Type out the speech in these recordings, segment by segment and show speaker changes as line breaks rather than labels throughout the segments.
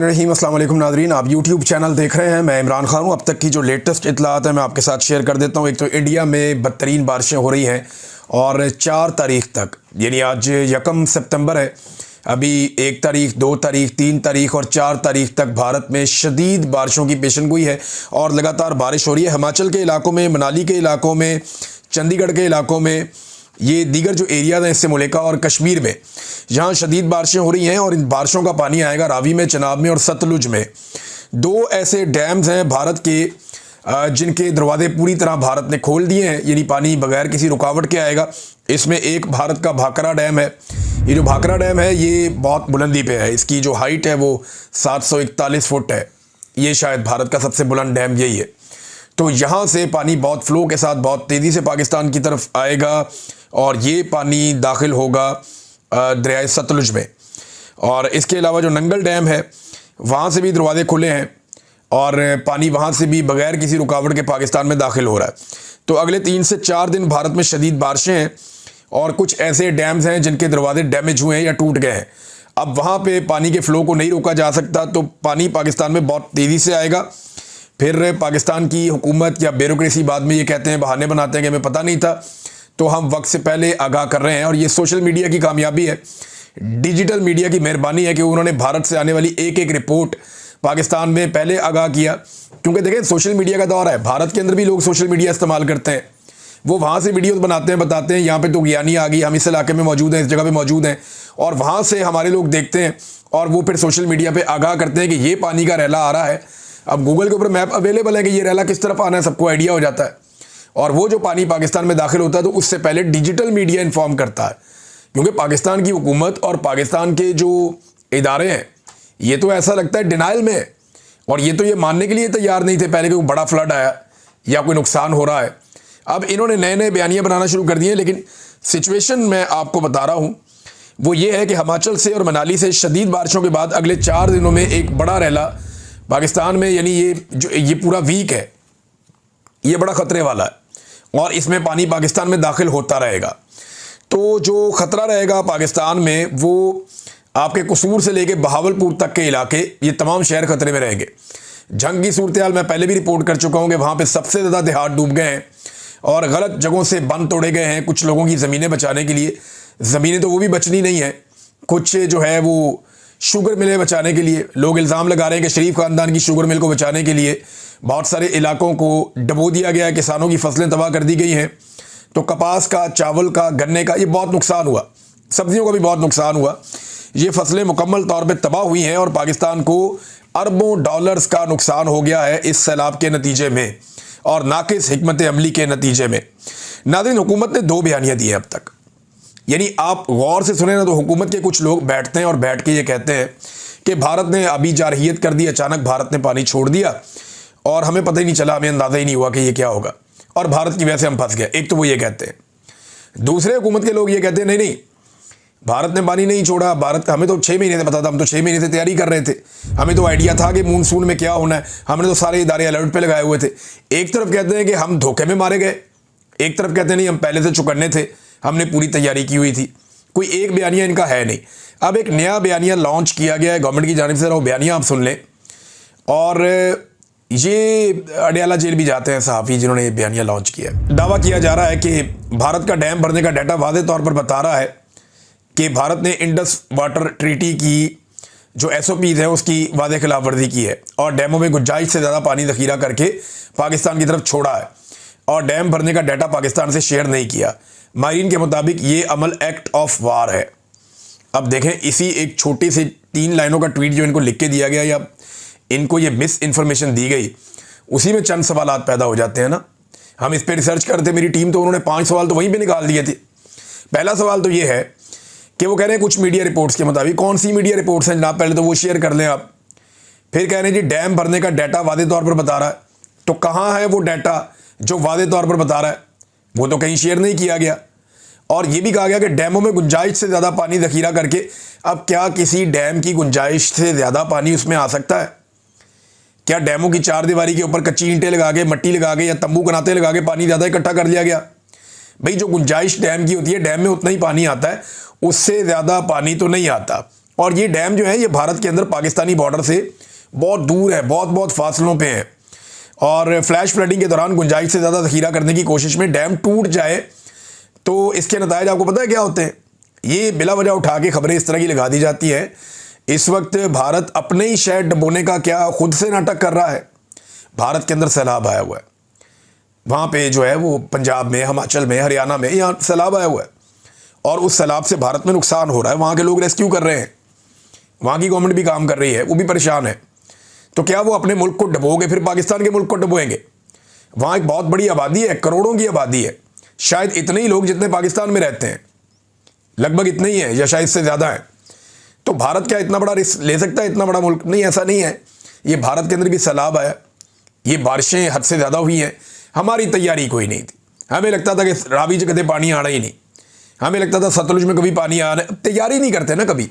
रहीम अस्सलाम वालेकुम नाज़रीन, आप YouTube चैनल देख रहे हैं। मैं इमरान खान हूँ। अब तक की जो लेटेस्ट इतलात है मैं आपके साथ शेयर कर देता हूँ। एक तो इंडिया में बदतरीन बारिशें हो रही हैं और 4 तारीख तक, यानी आज 1 सितंबर है, अभी 1 तारीख, 2 तारीख, 3 तारीख और 4 तारीख तक भारत में शदीद बारिशों की पेशनगोई है और लगातार बारिश हो रही है। हिमाचल के इलाकों में, मनाली के इलाकों में, चंडीगढ़ के इलाकों में, ये दीगर जो एरियाज़ हैं इससे मुल्का और कश्मीर में, यहाँ शदीद बारिशें हो रही हैं और इन बारिशों का पानी आएगा रावी में, चनाब में और सतलुज में। 2 ऐसे डैम्स हैं भारत के जिनके दरवाजे पूरी तरह भारत ने खोल दिए हैं, यानी पानी बगैर किसी रुकावट के आएगा। इसमें एक भारत का भाखरा डैम है। ये जो भाखरा डैम है ये बहुत बुलंदी पे है, इसकी जो हाइट है वो 741 फुट है। ये शायद भारत का सबसे बुलंद डैम यही है। तो यहाँ से पानी बहुत फ्लो के साथ बहुत तेज़ी से पाकिस्तान की तरफ आएगा और ये पानी दाखिल होगा दरिया सतलुज में। और इसके अलावा जो नंगल डैम है वहाँ से भी दरवाजे खुले हैं और पानी वहाँ से भी बगैर किसी रुकावट के पाकिस्तान में दाखिल हो रहा है। तो अगले 3 से 4 दिन भारत में शदीद बारिशें हैं और कुछ ऐसे डैम्स हैं जिनके दरवाजे डैमेज हुए हैं या टूट गए हैं। अब वहाँ पे पानी के फ़्लो को नहीं रोका जा सकता, तो पानी पाकिस्तान में बहुत तेज़ी से आएगा। फिर पाकिस्तान की हुकूमत या ब्यूरोक्रेसी बाद में ये कहते हैं, बहाने बनाते हैं कि हमें पता नहीं था, तो हम वक्त से पहले आगाह कर रहे हैं। और ये सोशल मीडिया की कामयाबी है, डिजिटल मीडिया की मेहरबानी है कि उन्होंने भारत से आने वाली एक एक रिपोर्ट पाकिस्तान में पहले आगाह किया। क्योंकि देखें, सोशल मीडिया का दौर है, भारत के अंदर भी लोग सोशल मीडिया इस्तेमाल करते हैं। वो वहाँ से वीडियोस बनाते हैं, बताते हैं यहाँ पे तो ज्ञानी आ गई, हम इस इलाके में मौजूद हैं, इस जगह पे मौजूद हैं, और वहाँ से हमारे लोग देखते हैं और वो फिर सोशल मीडिया पे आगाह करते हैं कि ये पानी का रैला आ रहा है। अब गूगल के ऊपर मैप अवेलेबल है कि ये रैला किस तरफ आना है, सबको आइडिया हो जाता है। और वो जो पानी पाकिस्तान में दाखिल होता है तो उससे पहले डिजिटल मीडिया इन्फॉर्म करता है, क्योंकि पाकिस्तान की हुकूमत और पाकिस्तान के जो इदारे हैं ये तो ऐसा लगता है डिनाइल में है और ये तो ये मानने के लिए तैयार नहीं थे पहले कि कोई बड़ा फ्लड आया या कोई नुकसान हो रहा है। अब इन्होंने नए नए बयानियाँ बनाना शुरू कर दिए, लेकिन सिचुएशन मैं आपको बता रहा हूँ वो ये है कि हिमाचल से और मनाली से शदीद बारिशों के बाद अगले 4 दिनों में एक बड़ा रैला पाकिस्तान में, यानी ये पूरा वीक है, ये बड़ा ख़तरे वाला है और इसमें पानी पाकिस्तान में दाखिल होता रहेगा। तो जो ख़तरा रहेगा पाकिस्तान में वो आपके कसूर से लेके बहावलपुर तक के इलाके, ये तमाम शहर ख़तरे में रहेंगे। जंग की सूरत हाल मैं पहले भी रिपोर्ट कर चुका हूँ कि वहाँ पे सबसे ज़्यादा देहात डूब गए हैं और गलत जगहों से बंद तोड़े गए हैं कुछ लोगों की ज़मीनें बचाने के लिए। ज़मीनें तो वो भी बचनी नहीं है, कुछ जो है वो शुगर मिलें बचाने के लिए। लोग इल्ज़ाम लगा रहे हैं कि शरीफ ख़ानदान की शुगर मिल को बचाने के लिए बहुत सारे इलाकों को डबो दिया गया है, किसानों की फसलें तबाह कर दी गई हैं। तो कपास का, चावल का, गन्ने का ये बहुत नुकसान हुआ, सब्जियों का भी बहुत नुकसान हुआ। ये फसलें मुकम्मल तौर पे तबाह हुई हैं और पाकिस्तान को अरबों डॉलर्स का नुकसान हो गया है इस सैलाब के नतीजे में और नाकिस हिकमत अमली के नतीजे में। नाज़रीन, हुकूमत ने 2 बयानियाँ दी हैं अब तक, यानी आप गौर से सुने ना तो हुकूमत के कुछ लोग बैठते हैं और बैठ के ये कहते हैं कि भारत ने अभी जारहियत कर दी, अचानक भारत ने पानी छोड़ दिया और हमें पता ही नहीं चला, हमें अंदाज़ा ही नहीं हुआ कि ये क्या होगा और भारत की वजह से हम फंस गए। एक तो वो ये कहते हैं। दूसरे हुकूमत के लोग ये कहते हैं नहीं नहीं, भारत ने पानी नहीं छोड़ा, भारत, हमें तो 6 महीने से पता था, हम तो 6 महीने से तैयारी कर रहे थे, हमें तो आइडिया था कि मानसून में क्या होना है, हमने तो सारे इदारे अलर्ट पे लगाए हुए थे। एक तरफ कहते हैं कि हम धोखे में मारे गए, एक तरफ कहते हैं नहीं हम पहले से चुकन्ने थे, हमने पूरी तैयारी की हुई थी। कोई एक बयानिया इनका है नहीं। अब एक नया बयानिया लॉन्च किया गया है गवर्नमेंट की जानिब से, वो बयानिया आप सुन लें। और ये अडयाला जेल भी जाते हैं सहाफ़ी जिन्होंने ये बयानिया लॉन्च किया है। दावा किया जा रहा है कि भारत का डैम भरने का डाटा वाज़ेह तौर पर बता रहा है कि भारत ने इंडस वाटर ट्रीटी की जो SOPs है उसकी वाज़ेह खिलाफ वर्जी की है और डैमों में गुंजाइश से ज़्यादा पानी ज़ख़ीरा करके पाकिस्तान की तरफ छोड़ा है और डैम भरने का डाटा पाकिस्तान से शेयर नहीं किया। माहिरीन के मुताबिक ये अमल एक्ट ऑफ वार है। अब देखें, इसी एक छोटी सी 3 लाइनों का ट्वीट जो इनको लिख के दिया गया या इनको ये मिस इन्फॉर्मेशन दी गई, उसी में चंद सवालात पैदा हो जाते हैं ना। हम इस पर रिसर्च करते, मेरी टीम तो उन्होंने 5 सवाल तो वहीं पे निकाल दिए थे। पहला सवाल तो ये है कि वो कह रहे हैं कुछ मीडिया रिपोर्ट्स के मुताबिक, कौन सी मीडिया रिपोर्ट्स हैं जनाब, पहले तो वो शेयर कर लें आप। फिर कह रहे हैं जी डैम भरने का डाटा वाज़ेह तौर पर बता रहा है, तो कहाँ है वो डाटा जो वाज़ेह तौर पर बता रहा है? वो तो कहीं शेयर नहीं किया गया। और ये भी कहा गया कि डैमों में गुंजाइश से ज़्यादा पानी ज़ख़ीरा करके। अब क्या किसी डैम की गुंजाइश से ज़्यादा पानी उसमें आ सकता है? क्या डैमों की 4 दीवारी के ऊपर कच्ची ईंटें लगा के, मट्टी लगा के या तंबू कनाते लगा के पानी ज़्यादा इकट्ठा कर लिया गया? भाई जो गुंजाइश डैम की होती है, डैम में उतना ही पानी आता है, उससे ज़्यादा पानी तो नहीं आता। और ये डैम जो है ये भारत के अंदर पाकिस्तानी बॉर्डर से बहुत दूर है, बहुत बहुत फासलों पे है। और फ्लैश फ्लडिंग के दौरान गुंजाइश से ज़्यादा ज़ख़ीरा करने की कोशिश में डैम टूट जाए तो इसके नतायज आपको पता है क्या होते हैं? ये बिला वजह उठा के खबरें इस तरह की लगा दी जाती है। इस वक्त भारत अपने ही शहर डुबोने का क्या खुद से नाटक कर रहा है। भारत के अंदर सैलाब आया हुआ है, वहाँ पे जो है वो पंजाब में, हिमाचल में, हरियाणा में यहाँ सैलाब आया हुआ है और उस सैलाब से भारत में नुकसान हो रहा है। वहाँ के लोग रेस्क्यू कर रहे हैं, वहाँ की गवर्नमेंट भी काम कर रही है, वो भी परेशान है। तो क्या वो अपने मुल्क को डुबोगे फिर पाकिस्तान के मुल्क को डुबोएंगे? वहाँ एक बहुत बड़ी आबादी है, करोड़ों की आबादी है, शायद इतने ही लोग जितने पाकिस्तान में रहते हैं, लगभग इतने ही है या शायद इससे ज़्यादा है। तो भारत क्या इतना बड़ा रिस्क ले सकता है? इतना बड़ा मुल्क नहीं, ऐसा नहीं है। ये भारत के अंदर भी सैलाब आया, ये बारिशें हद से ज़्यादा हुई हैं, हमारी तैयारी कोई नहीं थी। हमें लगता था कि रावी से कभी पानी आना ही नहीं, हमें लगता था सतलुज में कभी पानी आना, तैयारी नहीं करते ना कभी,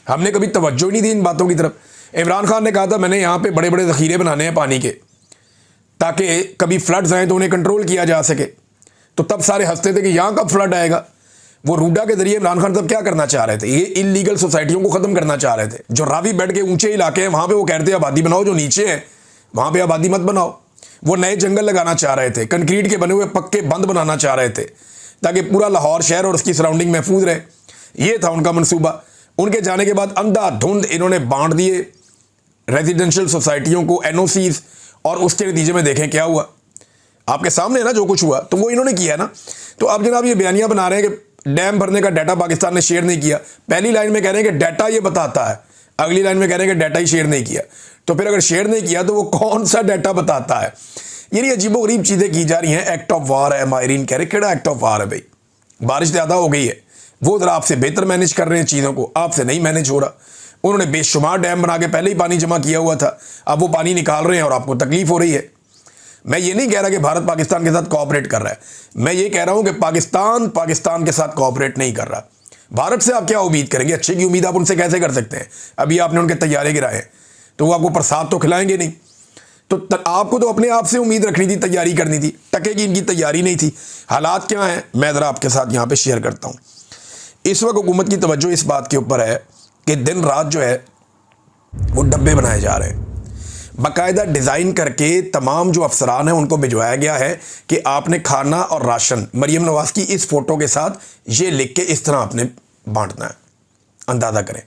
हमने कभी तवज्जो ही नहीं दी इन बातों की तरफ। इमरान खान ने कहा था मैंने यहाँ पे बड़े बड़े ज़ख़ीरे बनाने हैं पानी के, ताकि कभी फ्लड्स आए तो उन्हें कंट्रोल किया जा सके। तो तब सारे हंसते थे कि यहाँ कब फ्लड आएगा। वो रूडा के जरिए इमरान खान तब क्या करना चाह रहे थे? ये इलीगल सोसाइटियों को ख़त्म करना चाह रहे थे। जो रावी बेड के ऊंचे इलाके हैं वहाँ पे वो कहते हैं आबादी बनाओ, जो नीचे है वहाँ पे आबादी मत बनाओ। वो नए जंगल लगाना चाह रहे थे, कंक्रीट के बने हुए पक्के बंद बनाना चाह रहे थे ताकि पूरा लाहौर शहर और उसकी सराउंडिंग महफूज रहे। ये था उनका मनसूबा। उनके जाने के बाद अंधाधुंध इन्होंने बांट दिए रेजिडेंशियल सोसाइटियों को NOCs, और उसके नतीजे में देखें क्या हुआ, आपके सामने है ना जो कुछ हुआ। तो वो इन्होंने किया ना। तो अब जनाब ये बयानियां बना रहे हैं कि डैम भरने का डाटा पाकिस्तान ने शेयर नहीं किया। पहली लाइन में कह रहे हैं कि डाटा ये बताता है, अगली लाइन में कह रहे हैं कि डाटा ही शेयर नहीं किया। तो फिर अगर शेयर नहीं किया तो वो कौन सा डाटा बताता है? ये अजीबोगरीब चीज़ें की जा रही हैं। एक्ट ऑफ वार है, माहिरीन कह रहे केड़ा एक्ट ऑफ वार है भाई, बारिश ज़्यादा हो गई है, वो ज़रा आपसे बेहतर मैनेज कर रहे हैं चीज़ों को, आपसे नहीं मैनेज हो रहा। उन्होंने बेशुमार डैम बना के पहले ही पानी जमा किया हुआ था, अब वो पानी निकाल रहे हैं और आपको तकलीफ हो रही है। मैं ये नहीं कह रहा कि भारत पाकिस्तान के साथ कोऑपरेट कर रहा है, मैं ये कह रहा हूँ कि पाकिस्तान के साथ कोऑपरेट नहीं कर रहा। भारत से आप क्या उम्मीद करेंगे? अच्छे की उम्मीद आप उनसे कैसे कर सकते हैं? अभी आपने उनके तैयारे गिराए तो वो आपको प्रसाद तो खिलाएंगे नहीं। तो आपको तो अपने आप से उम्मीद रखनी थी, तैयारी करनी थी। टके की इनकी तैयारी नहीं थी। हालात क्या हैं मैं ज़रा आपके साथ यहाँ पे शेयर करता हूँ। इस वक्त हुकूमत की तवज्जो इस बात के ऊपर है कि दिन रात जो है वो डब्बे बनाए जा रहे हैं, बाकायदा डिज़ाइन करके तमाम जो अफसरान हैं उनको भिजवाया गया है कि आपने खाना और राशन मरीम नवाज़ की इस फ़ोटो के साथ ये लिख के इस तरह आपने बांटना है। अंदाज़ा करें,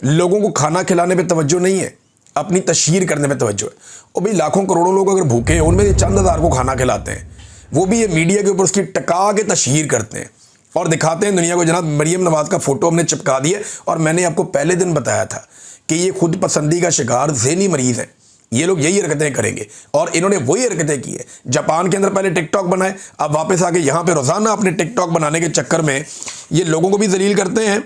लोगों को खाना खिलाने पे तवज्जो नहीं है, अपनी तशहीर करने पे तवज्जो है। और भाई लाखों करोड़ों लोग अगर भूखे हैं, उनमें से चंद हज़ार को खाना खिलाते हैं, वो भी ये मीडिया के ऊपर उसकी टका के तशहीर करते हैं और दिखाते हैं दुनिया को जनाब मरीम नवाज़ का फ़ोटो हमने चिपका दिया। और मैंने आपको पहले दिन बताया था कि ये खुद पसंदी का शिकार ज़हनी मरीज़ हैं, ये लोग यही हरकतें करेंगे और इन्होंने वही हरकतें की है। जापान के अंदर पहले टिकटॉक बनाए, अब वापस आके यहाँ पे रोज़ाना अपने टिकटॉक बनाने के चक्कर में ये लोगों को भी जलील करते हैं,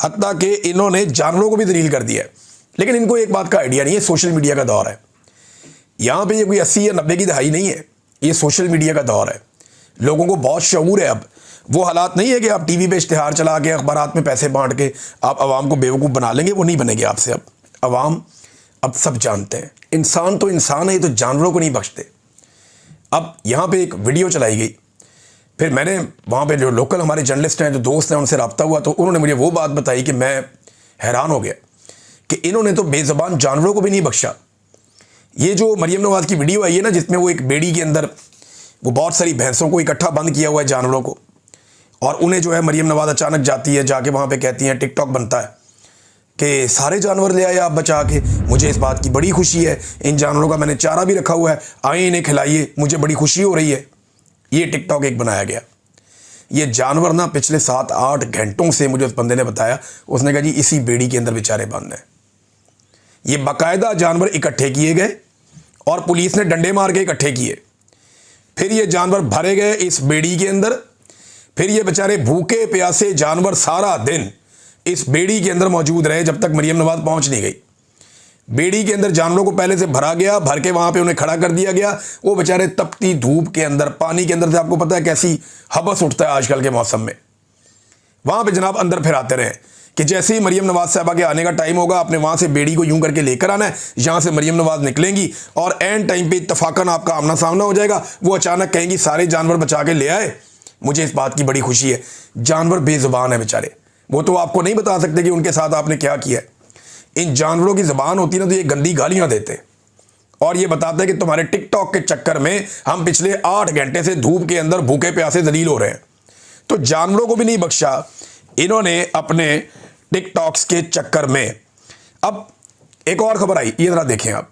हत्ता कि इन्होंने जानवरों को भी जलील कर दिया है। लेकिन इनको एक बात का आइडिया नहीं है, सोशल मीडिया का दौर है। यहाँ पे ये कोई 80 या 90 की दहाई नहीं है, ये सोशल मीडिया का दौर है। लोगों को बहुत शऊर है। अब वो हालात नहीं है कि आप टीवी पे इश्तिहार चला के अखबारात में पैसे बांट के आप आवाम को बेवकूफ़ बना लेंगे, वो नहीं बनेंगे आपसे। अब आवाम अब सब जानते हैं, इंसान तो इंसान है, ये तो जानवरों को नहीं बख्शते। अब यहाँ पे एक वीडियो चलाई गई, फिर मैंने वहाँ पे जो लोकल हमारे जर्नलिस्ट हैं, जो दोस्त हैं, उनसे रब्ता हुआ तो उन्होंने मुझे वो बात बताई कि मैं हैरान हो गया कि इन्होंने तो बेज़बान जानवरों को भी नहीं बख्शा। ये जो मरीम नवाज़ की वीडियो आई है ना, जिसमें वो एक बेड़ी के अंदर वो बहुत सारी भैंसों को इकट्ठा बंद किया हुआ है, जानवरों को, और उन्हें जो है मरीम नवाज़ अचानक जाती है, जाके वहाँ पे कहती हैं, टिकटॉक बनता है कि सारे जानवर ले आए आप बचा के, मुझे इस बात की बड़ी खुशी है, इन जानवरों का मैंने चारा भी रखा हुआ है, आए इन्हें खिलाइए, मुझे बड़ी खुशी हो रही है। ये टिकटॉक एक बनाया गया। ये जानवर ना पिछले 7-8 घंटों से, मुझे उस बंदे ने बताया, उसने कहा जी इसी बेड़ी के अंदर बेचारे बंद हैं। ये बाकायदा जानवर इकट्ठे किए गए और पुलिस ने डंडे मार के इकट्ठे किए, फिर ये जानवर भरे गए इस बेड़ी के अंदर, फिर ये बेचारे भूखे प्यासे जानवर सारा दिन इस बेड़ी के अंदर मौजूद रहे जब तक मरीम नवाज़ पहुंच नहीं गई। बेड़ी के अंदर जानवरों को पहले से भरा गया, भर के वहां पे उन्हें खड़ा कर दिया गया। वो बेचारे तपती धूप के अंदर, पानी के अंदर से, आपको पता है कैसी हबस उठता है आजकल के मौसम में, वहां पे जनाब अंदर फिर आते रहे कि जैसे ही मरीम नवाज़ साहबा के आने का टाइम होगा, आपने वहां से बेड़ी को यूं करके लेकर आना है, यहां से मरीम नवाज़ निकलेंगी और एंड टाइम पे इत्तफाकन आपका आमना सामना हो जाएगा। वो अचानक कहेंगी सारे जानवर बचा के ले आए, मुझे इस बात की बड़ी खुशी है। जानवर बेजुबान है बेचारे, वो तो आपको नहीं बता सकते कि उनके साथ आपने क्या किया है। इन जानवरों की ज़बान होती ना तो ये गंदी गालियां देते और ये बताते हैं कि तुम्हारे टिकटॉक के चक्कर में हम पिछले 8 घंटे से धूप के अंदर भूखे प्यासे जलील हो रहे हैं। तो जानवरों को भी नहीं बख्शा इन्होंने अपने टिकटॉक्स के चक्कर में। अब एक और खबर आई, ये जरा देखें आप,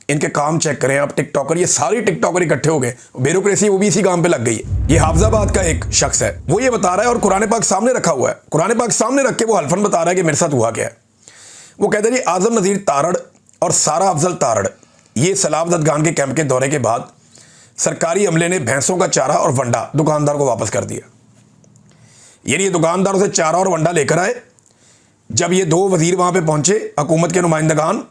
इनके काम चेक करें आप। टिकटॉकर, ये सारे टिकटॉकर इकट्ठे हो गए, ब्यूरोक्रेसी वो भी इसी काम पे लग गई है। ये हाफिजाबाद का एक शख्स है, वो ये बता रहा है और कुरान पाक सामने रखा हुआ है, कुरान पाक सामने रख के वो हल्फन बता रहा है कि मेरे साथ हुआ क्या है। वो कहते हैं जी आजम नज़ीर तारड़ और सारा अफजल तारड़ ये सलाबत खान के कैंप के दौरे के बाद सरकारी अमले ने भैंसों का चारा और वंडा दुकानदार को वापस कर दिया। यानी ये दुकानदारों से चारा और वंडा लेकर आए। जब ये 2 वजीर वहां पे पहुंचे, हुकूमत के नुमाइंदगान,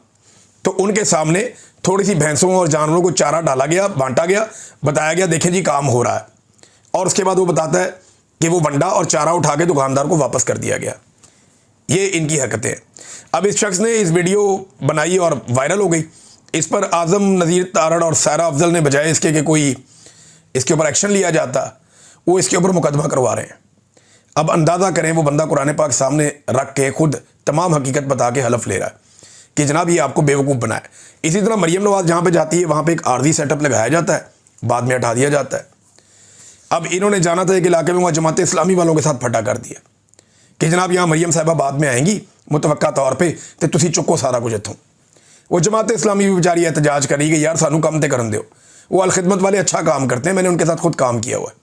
तो उनके सामने थोड़ी सी भैंसों और जानवरों को चारा डाला गया, बांटा गया, बताया गया देखें जी काम हो रहा है। और उसके बाद वो बताता है कि वो वंडा और चारा उठा के दुकानदार को वापस कर दिया गया। ये इनकी हरकतें। अब इस शख्स ने इस वीडियो बनाई और वायरल हो गई। इस पर आजम नज़ीर तारड़ और सारा अफजल ने बजाय इसके कि कोई इसके ऊपर एक्शन लिया जाता, वो इसके ऊपर मुकदमा करवा रहे हैं। अब अंदाज़ा करें, वो बंदा कुरान पाक सामने रख के खुद तमाम हकीकत बता के हलफ ले रहा है कि जनाब ये आपको बेवकूफ़ बनाए। इसी तरह मरियम नवाज़ जहाँ पे जाती है वहाँ पे एक आर्जी सेटअप लगाया जाता है, बाद में हटा दिया जाता है। अब इन्होंने जाना था एक इलाके में, वहाँ जमात इस्लामी वालों के साथ फटा कर दिया कि जनाब यहाँ मरियम साहिबा बाद में आएंगी मुतवक्का तौर पर, तो तुसी चुको सारा कुछ इत्थों। वो जमात इस्लामी भी बेचारी एहतजाज करी कि यार सानू काम ते करन दो। वो अलखिदमत वाले अच्छा काम करते हैं, मैंने उनके साथ खुद काम किया हुआ है,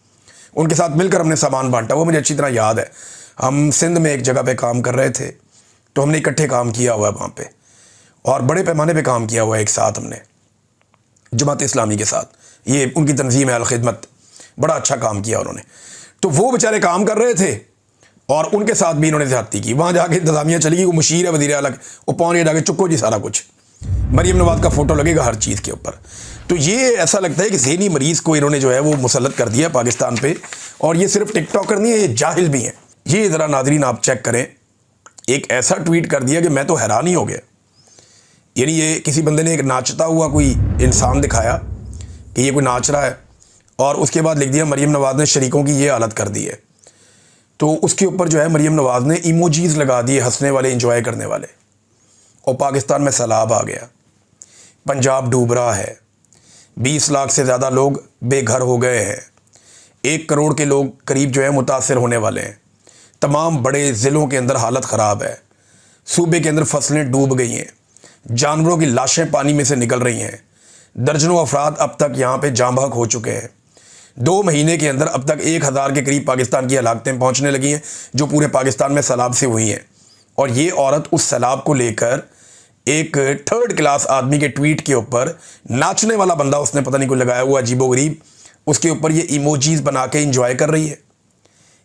उनके साथ मिलकर हमने सामान बांटा हुआ, मुझे अच्छी तरह याद है। हम सिंध में एक जगह पे काम कर रहे थे, तो हमने इकट्ठे काम किया हुआ है वहाँ पे, और बड़े पैमाने पे काम किया हुआ है एक साथ हमने जमात इस्लामी के साथ। ये उनकी तंजीम है अलखिदमत, बड़ा अच्छा काम किया उन्होंने। तो वो बेचारे काम कर रहे थे और उनके साथ भी इन्होंने ज़्यादती की। वहाँ जाके इंतजामिया चली गई, वो मुशीर है वज़ीर आला, वो पहुँच जाके चुको जी सारा कुछ, मरियम नवाज़ का फ़ोटो लगेगा हर चीज़ के ऊपर। तो ये ऐसा लगता है कि ज़हनी मरीज़ को इन्होंने जो है वो मुसल्लत कर दिया पाकिस्तान पे। और ये सिर्फ टिकटॉकर नहीं है, ये जाहिल भी हैं। ये ज़रा नाज़रीन आप चेक करें, एक ऐसा ट्वीट कर दिया कि मैं तो हैरान ही हो गया। यानी ये किसी बंदे ने एक नाचता हुआ कोई इंसान दिखाया कि ये कोई नाच रहा है, और उसके बाद लिख दिया मरियम नवाज़ ने शरीकों की ये हालत कर दी है। तो उसके ऊपर जो है मरियम नवाज़ ने इमोजीज़ लगा दिए हंसने वाले, इंजॉय करने वाले। और पाकिस्तान में सैलाब आ गया, पंजाब डूब रहा है, 20 लाख से ज़्यादा लोग बेघर हो गए हैं, 1 करोड़ के लोग करीब जो है मुतासर होने वाले हैं। तमाम बड़े ज़िलों के अंदर हालत ख़राब है, सूबे के अंदर फसलें डूब गई हैं, जानवरों की लाशें पानी में से निकल रही हैं, दर्जनों अफराद अब तक यहाँ पे जाँ बहक हो चुके हैं। 2 महीने के अंदर अब तक 1000 के करीब पाकिस्तान की हलाकतें पहुँचने लगी हैं, जो पूरे पाकिस्तान में सैलाब से हुई हैं। और ये औरत उस सैलाब को लेकर एक 3rd क्लास आदमी के ट्वीट के ऊपर नाचने वाला बंदा उसने पता नहीं कोई लगाया हुआ अजीबोगरीब, उसके ऊपर ये इमोजीज बना के इंजॉय कर रही है।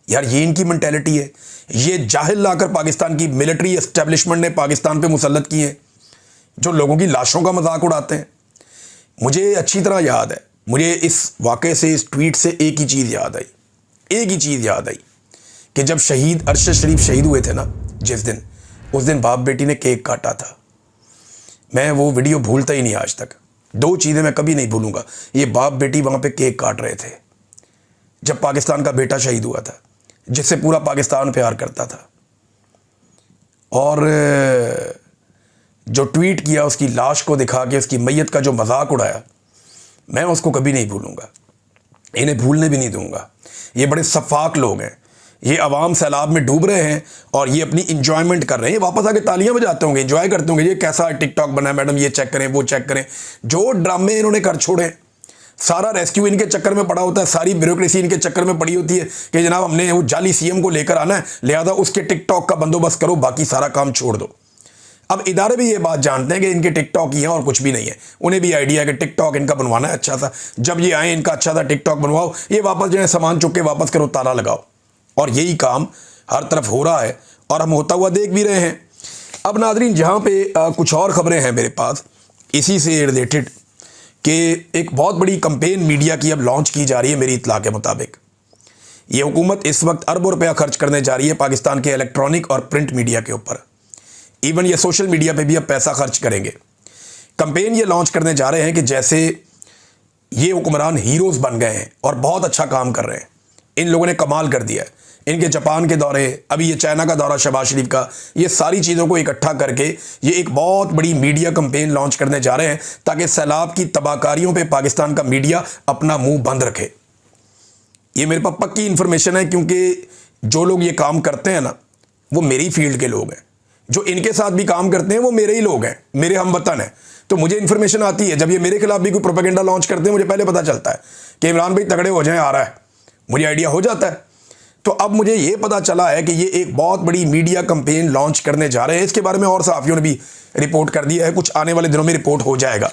यार ये इनकी मेंटेलिटी है। ये जाहिल लाकर पाकिस्तान की मिलिट्री एस्टेब्लिशमेंट ने पाकिस्तान पे मुसल्लत किए हैं, जो लोगों की लाशों का मजाक उड़ाते हैं। मुझे अच्छी तरह याद है, मुझे इस वाक़े से, इस ट्वीट से एक ही चीज़ याद आई, एक ही चीज़ याद आई कि जब शहीद अरशद शरीफ शहीद हुए थे ना, जिस दिन, उस दिन बाप बेटी ने केक काटा था। मैं वो वीडियो भूलता ही नहीं आज तक। 2 चीज़ें मैं कभी नहीं भूलूंगा, ये बाप बेटी वहाँ पे केक काट रहे थे जब पाकिस्तान का बेटा शहीद हुआ था, जिससे पूरा पाकिस्तान प्यार करता था। और जो ट्वीट किया, उसकी लाश को दिखा के उसकी मैयत का जो मजाक उड़ाया, मैं उसको कभी नहीं भूलूंगा, इन्हें भूलने भी नहीं दूंगा। ये बड़े सफाक लोग हैं, ये अवाम सैलाब में डूब रहे हैं और ये अपनी इंजॉयमेंट कर रहे हैं। ये वापस आके तालियां बजाते होंगे, एंजॉय करते होंगे, ये कैसा टिकटॉक बना है मैडम, ये चेक करें, वो चेक करें। जो ड्रामे इन्होंने कर छोड़े, सारा रेस्क्यू इनके चक्कर में पड़ा होता है, सारी ब्यूरोक्रेसी इनके चक्कर में पड़ी होती है कि जनाब हमने वो जाली सीएम को लेकर आना है, लिहाजा उसके टिकटॉक का बंदोबस्त करो, बाकी सारा काम छोड़ दो। अब इदारे भी ये बात जानते हैं कि इनके टिकटॉक ही हैं और कुछ भी नहीं है। उन्हें भी आइडिया है कि टिकटॉक इनका बनवाना है अच्छा सा, जब ये आए इनका अच्छा सा टिकटॉक बनवाओ, ये वापस जो है सामान चुक के वापस करो, ताला लगाओ। और यही काम हर तरफ हो रहा है और हम होता हुआ देख भी रहे हैं। अब नाज़रीन, जहाँ पे कुछ और ख़बरें हैं मेरे पास इसी से रिलेटेड, कि एक बहुत बड़ी कंपेन मीडिया की अब लॉन्च की जा रही है। मेरी इत्तला के मुताबिक ये हुकूमत इस वक्त अरबों रुपया खर्च करने जा रही है पाकिस्तान के इलेक्ट्रॉनिक और प्रिंट मीडिया के ऊपर। इवन ये सोशल मीडिया पे भी अब पैसा खर्च करेंगे। कंपेन ये लॉन्च करने जा रहे हैं कि जैसे ये हुक्मरान हीरोज़ बन गए हैं और बहुत अच्छा काम कर रहे हैं, इन लोगों ने कमाल कर दिया है। इनके जापान के दौरे, अभी ये चाइना का दौरा शहबाज शरीफ का, ये सारी चीज़ों को इकट्ठा करके ये एक बहुत बड़ी मीडिया कैंपेन लॉन्च करने जा रहे हैं ताकि सैलाब की तबाहकारियों पे पाकिस्तान का मीडिया अपना मुंह बंद रखे। ये मेरे पास पक्की इन्फॉर्मेशन है, क्योंकि जो लोग ये काम करते हैं ना वो मेरी फील्ड के लोग हैं, जो इनके साथ भी काम करते हैं वो मेरे ही लोग हैं, मेरे हमवतन हैं। तो मुझे इन्फॉर्मेशन आती है, जब ये मेरे खिलाफ भी कोई प्रोपेगेंडा लॉन्च करते हैं मुझे पहले पता चलता है कि इमरान भाई तगड़े हो जाएं, आ रहा है, मुझे आइडिया हो जाता है। तो अब मुझे ये पता चला है कि ये एक बहुत बड़ी मीडिया कैंपेन लॉन्च करने जा रहे हैं। इसके बारे में और सहाफ़ियों ने भी रिपोर्ट कर दिया है, कुछ आने वाले दिनों में रिपोर्ट हो जाएगा।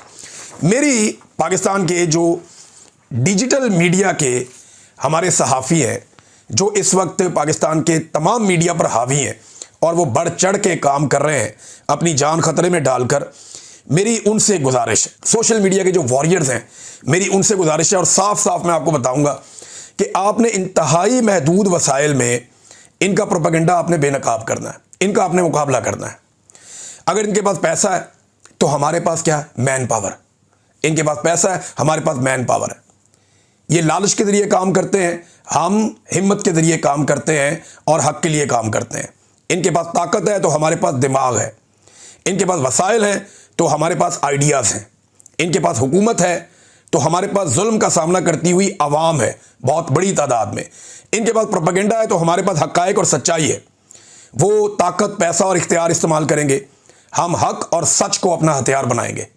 मेरी पाकिस्तान के जो डिजिटल मीडिया के हमारे सहाफ़ी हैं, जो इस वक्त पाकिस्तान के तमाम मीडिया पर हावी हैं और वो बढ़ चढ़ के काम कर रहे हैं अपनी जान खतरे में डालकर, मेरी उनसे गुजारिश है, सोशल मीडिया के जो वॉरियर्स हैं, मेरी उनसे गुजारिश है और साफ साफ मैं आपको बताऊंगा कि आपने इंतहाई महदूद वसाइल में इनका प्रोपेगेंडा आपने बेनकाब करना है, इनका आपने मुकाबला करना है। अगर इनके पास पैसा है तो हमारे पास क्या है? Man power. इनके पास पैसा है, हमारे पास मैन पावर है। ये लालच के ज़रिए काम करते हैं, हम हिम्मत के ज़रिए काम करते हैं और हक के लिए काम करते हैं। इनके पास ताकत है तो हमारे पास दिमाग है, इनके पास वसाइल हैं तो हमारे पास आइडियाज़ हैं, इनके पास हुकूमत है तो हमारे पास जुल्म का सामना करती हुई आवाम है बहुत बड़ी तादाद में, इनके पास प्रोपेगेंडा है तो हमारे पास हक़ाइक़ और सच्चाई है। वो ताकत, पैसा और इख्तियार इस्तेमाल करेंगे, हम हक और सच को अपना हथियार बनाएंगे।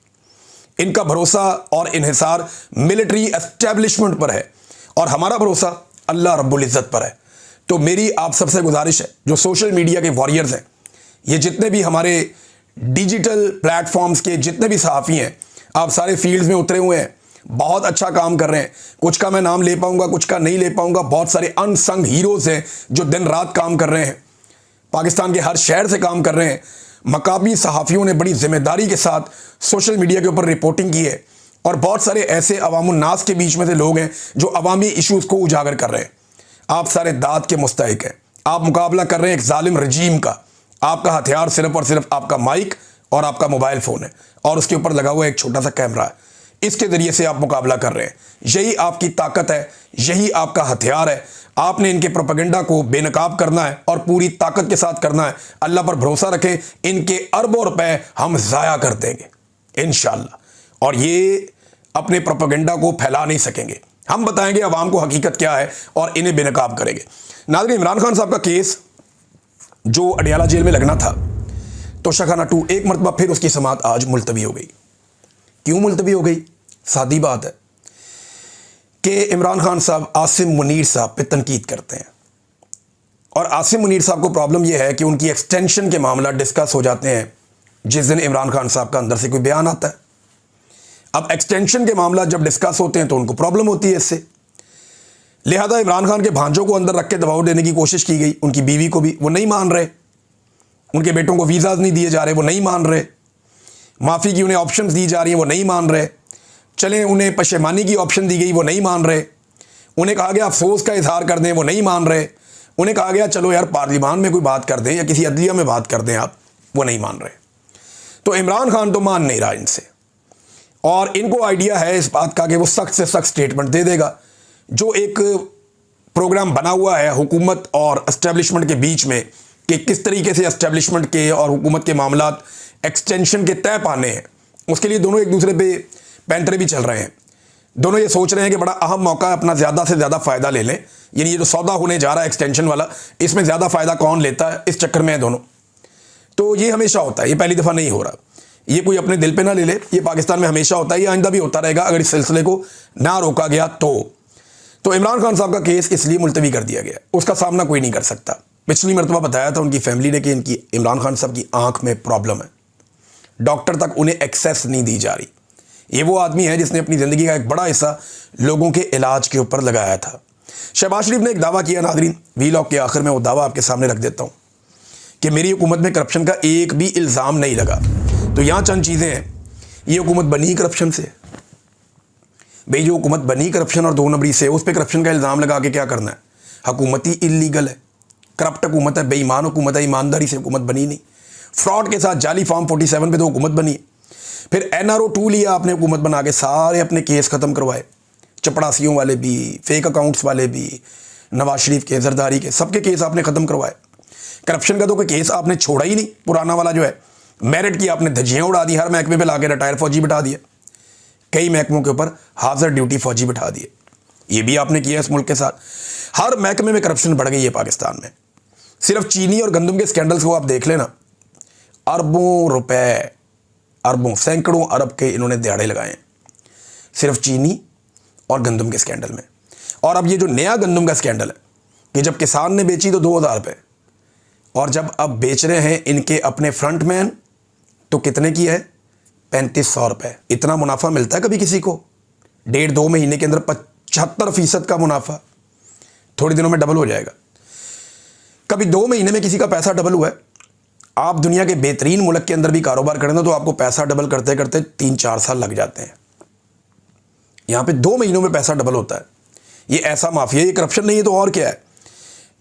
इनका भरोसा और इन्हिसार मिलिट्री एस्टेब्लिशमेंट पर है और हमारा भरोसा अल्लाह रब्बुल इज़्ज़त पर है। तो मेरी आप सबसे गुजारिश है, जो सोशल मीडिया के वॉरियर्स हैं, ये जितने भी हमारे डिजिटल प्लेटफॉर्म्स के जितने भी सहाफ़ी हैं, आप सारे फील्ड्स में उतरे हुए हैं, बहुत अच्छा काम कर रहे हैं। कुछ का मैं नाम ले पाऊंगा, कुछ का नहीं ले पाऊंगा। बहुत सारे अनसंग हीरोज़ हैं जो दिन रात काम कर रहे हैं, पाकिस्तान के हर शहर से काम कर रहे हैं। मकामी सहाफ़ियों ने बड़ी ज़िम्मेदारी के साथ सोशल मीडिया के ऊपर रिपोर्टिंग की है और बहुत सारे ऐसे अवामुन नास के बीच में से लोग हैं जो अवामी इशूज़ को उजागर कर रहे हैं। आप सारे दाद के मुस्तहिक हैं, आप मुकाबला कर रहे हैं एक जालिम रजीम का। आपका हथियार सिर्फ और सिर्फ आपका माइक और आपका मोबाइल फ़ोन है और उसके ऊपर लगा हुआ एक छोटा सा कैमरा है। इसके ज़रिए से आप मुकाबला कर रहे हैं। यही आपकी ताकत है, यही आपका हथियार है। आपने इनके प्रोपेगेंडा को बेनकाब करना है और पूरी ताकत के साथ करना है। अल्लाह पर भरोसा रखें, इनके अरबों रुपए हम ज़ाया कर देंगे इंशाअल्लाह, और ये अपने प्रोपेगेंडा को फैला नहीं सकेंगे। हम बताएंगे अवाम को हकीकत क्या है और इन्हें बेनकाब करेंगे। नाज़रीन, इमरान खान साहब का केस जो अडियाला जेल में लगना था, तोशाखाना 2, एक मरतबा फिर उसकी समाअत आज मुलतवी हो गई। क्यों मुलतवी हो गई? सादी बात है कि इमरान खान साहब आसिम मुनीर साहब पे तनकीद करते हैं और आसिम मुनीर साहब को प्रॉब्लम यह है कि उनकी एक्सटेंशन के मामला डिस्कस हो जाते हैं जिस दिन इमरान खान साहब का अंदर से कोई बयान आता है। अब एक्सटेंशन के मामला जब डिस्कस होते हैं तो उनको प्रॉब्लम होती है इससे, लिहाजा इमरान खान के भांजों को अंदर रख के दबाव देने की कोशिश की गई, उनकी बीवी को भी, वो नहीं मान रहे। उनके बेटों को वीज़ाज नहीं दिए जा रहे, वो नहीं मान रहे। माफ़ी की उन्हें ऑप्शंस दी जा रही हैं, वो नहीं मान रहे। चलें, उन्हें पशेमानी की ऑप्शन दी गई, वो नहीं मान रहे। उन्हें कहा गया अफसोस का इजहार कर दें, वो नहीं मान रहे। उन्हें कहा गया चलो यार पार्लियामान में कोई बात कर दें या किसी अदलिया में बात कर दें आप, वो नहीं मान रहे। तो इमरान खान तो मान नहीं रहा इनसे और इनको आइडिया है इस बात का कि वो सख्त से सख्त स्टेटमेंट दे देगा। जो एक प्रोग्राम बना हुआ है हुकूमत और एस्टेब्लिशमेंट के बीच में कि किस तरीके से एस्टेब्लिशमेंट के और हुकूमत के मामलात एक्सटेंशन के तय पाने हैं, उसके लिए दोनों एक दूसरे पे पैंतरे भी चल रहे हैं। दोनों ये सोच रहे हैं कि बड़ा अहम मौका है, अपना ज़्यादा से ज़्यादा फ़ायदा ले लें। यानी ये जो सौदा होने जा रहा है एक्सटेंशन वाला, इसमें ज़्यादा फ़ायदा कौन लेता है, इस चक्कर में है दोनों। तो ये हमेशा होता है, ये पहली दफ़ा नहीं हो रहा। ये कोई अपने दिल पे ना ले ले, ये पाकिस्तान में हमेशा होता है, ये आइंदा भी होता रहेगा अगर इस सिलसिले को ना रोका गया तो इमरान खान साहब का केस इसलिए मुलतवी कर दिया गया, उसका सामना कोई नहीं कर सकता। पिछली मरतबा बताया था उनकी फैमिली ने कि इनकी इमरान खान साहब की आंख में प्रॉब्लम है, डॉक्टर तक उन्हें एक्सेस नहीं दी जा रही। ये वो आदमी है जिसने अपनी ज़िंदगी का एक बड़ा हिस्सा लोगों के इलाज के ऊपर लगाया था। शहबाज शरीफ ने एक दावा किया, नाज़रीन वीलॉग के आखिर में वो दावा आपके सामने रख देता हूँ कि मेरी हुकूमत में करप्शन का एक भी इल्ज़ाम नहीं लगा। तो यहाँ चंद चीज़ें हैं, ये हुकूमत बनी करप्शन से। भाई जो हुकूमत बनी करप्शन और 2 नंबरी से, उस पर करप्शन का इल्ज़ाम लगा के क्या करना है? हुकूमत ही इलीगल है, करप्ट हुकूमत है, बेईमान हुकूमत है, ईमानदारी से हुकूमत बनी नहीं। फ्रॉड के साथ जाली फॉर्म 47 पे तो हुकूमत बनी। फिर NRO 2 लिया आपने हुकूमत बना के, सारे अपने केस ख़त्म करवाए, चपड़ासियों वाले भी, फेक अकाउंट्स वाले भी, नवाज शरीफ के, जरदारी के, सबके केस आपने ख़त्म करवाए। करप्शन का तो कोई केस आपने छोड़ा ही नहीं। पुराना वाला जो है मेरिट की आपने धज्जियाँ उड़ा दी, हर महकमे पे लाके रिटायर फौजी बिठा दिए, कई महकमों के ऊपर हाजिर ड्यूटी फौजी बिठा दिए। ये भी आपने किया इस मुल्क के साथ। हर महकमे में करप्शन बढ़ गई है पाकिस्तान में। सिर्फ चीनी और गंदम के स्कैंडल्स को आप देख लेना, अरबों रुपए, अरबों, सैकड़ों अरब के इन्होंने दिहाड़े लगाए हैं सिर्फ चीनी और गंदम के स्कैंडल में। और अब ये जो नया गंदम का स्कैंडल है कि जब किसान ने बेची तो 2000 रुपये, और जब अब बेच रहे हैं इनके अपने फ्रंटमैन तो कितने की है? 3500 रुपये। इतना मुनाफा मिलता है कभी किसी को? 1.5-2 महीने के अंदर 75% का मुनाफा थोड़ी दिनों में डबल हो जाएगा। कभी 2 महीने में किसी का पैसा डबल हुआ है? आप दुनिया के बेहतरीन मुल्क के अंदर भी कारोबार करें ना तो आपको पैसा डबल करते करते 3-4 साल लग जाते हैं। यहाँ पे 2 महीनों में पैसा डबल होता है। ये ऐसा माफिया, ये करप्शन नहीं है तो और क्या है?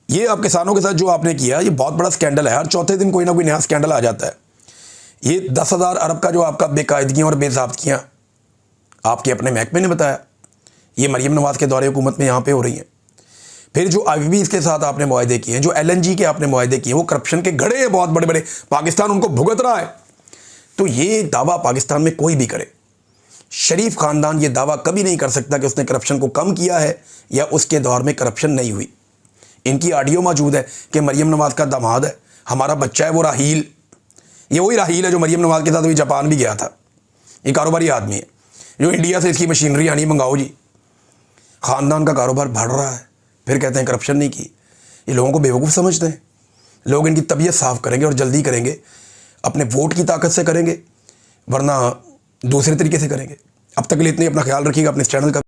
ये आप किसानों के साथ जो आपने किया ये बहुत बड़ा स्कैंडल है। हर चौथे दिन कोई ना कोई नया स्कैंडल आ जाता है। ये 10,000 अरब का जो आपका बेकायदगियाँ और बेज़ाब्तियाँ आपके अपने महकमे ने बताया, ये मरीम नवाज़ के दौरे हुकूमत में यहाँ पे हो रही हैं। फिर जो IBB के साथ आपने मुआहदे किए हैं, जो LNG के आपने मुआहदे किए, वो करप्शन के घड़े हैं बहुत बड़े बड़े, पाकिस्तान उनको भुगत रहा है। तो ये दावा पाकिस्तान में कोई भी करे, शरीफ ख़ानदान ये दावा कभी नहीं कर सकता कि उसने करप्शन को कम किया है या उसके दौर में करप्शन नहीं हुई। इनकी ऑडियो मौजूद है कि मरीम नवाज़ का दामाद है, हमारा बच्चा है वो राहील, ये वही राहील है जो मरीम नवाज़ के साथ अभी जापान भी गया था। ये कारोबारी आदमी है जो इंडिया से इसकी मशीनरी आनी मंगाओ जी। ख़ानदान का कारोबार बढ़ रहा है, फिर कहते हैं करप्शन नहीं की। ये लोगों को बेवकूफ़ समझते हैं। लोग इनकी तबीयत साफ़ करेंगे और जल्दी करेंगे, अपने वोट की ताकत से करेंगे, वरना दूसरे तरीके से करेंगे। अब तक के लिए इतनी, अपना ख्याल रखिएगा, अपने इस चैनल का